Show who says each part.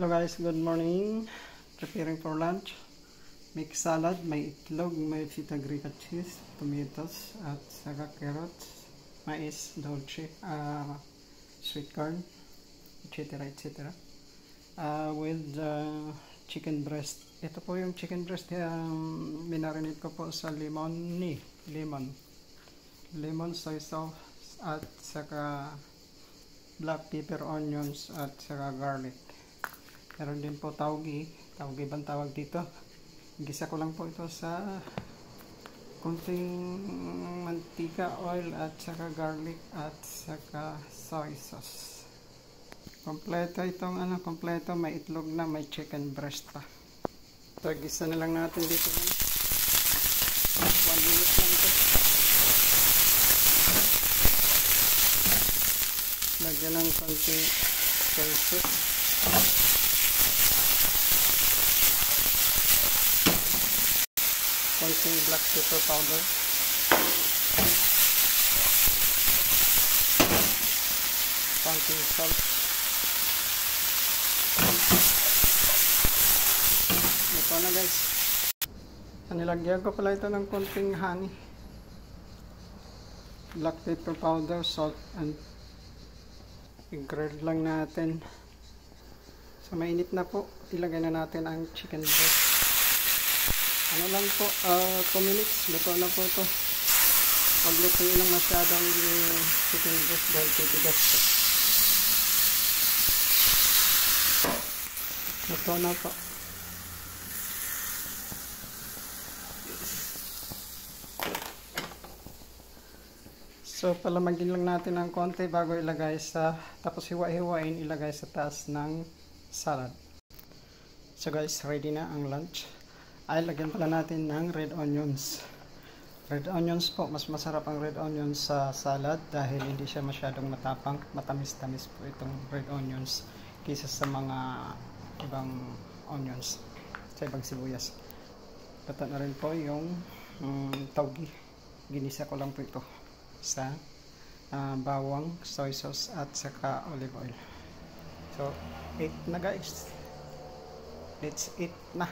Speaker 1: Hello guys, good morning. Preparing for lunch. Make salad, may itlog, may feta-greca cheese, tomatoes, at saka carrots, mais, dolce, sweet corn, etc. etc. With chicken breast. Ito po yung chicken breast. Minarinate ko po sa lemon, soy sauce, at saka black pepper, onions, at saka garlic. Meron din po taugi bang tawag dito. Gisa ko lang po ito sa konting mantika, oil, at saka garlic, at saka soy sauce. Kompleto itong kompleto, may itlog na, may chicken breast pa. So gisa na lang natin dito. 1 minute lang ito. Lagyan ng konting soy sauce. Konting black pepper powder, konting salt, ito na guys. Nilagyan ko pala ito ng konting honey, black pepper powder, salt, and i-grill lang natin. So mainit na po, ilagay na natin ang chicken breast. Ano lang po, 2 minutes, luto na po ito. Huwag lutuin lang masyadong chicken breast dahil titigas po. Luto na po. So palamagin lang natin ng konti bago ilagay sa, tapos hiwa-hiwain, ilagay sa taas ng salad. So guys, ready na ang lunch. Ay, lagyan pala natin ng red onions. Red onions po, mas masarap ang red onions sa salad dahil hindi siya masyadong matapang. Matamis-tamis po itong red onions kaysa sa mga ibang onions, sa ibang sibuyas. Luto na rin po yung taugi. Ginisa ko lang po ito sa bawang, soy sauce, at saka olive oil. So, eat na guys. Let's eat na.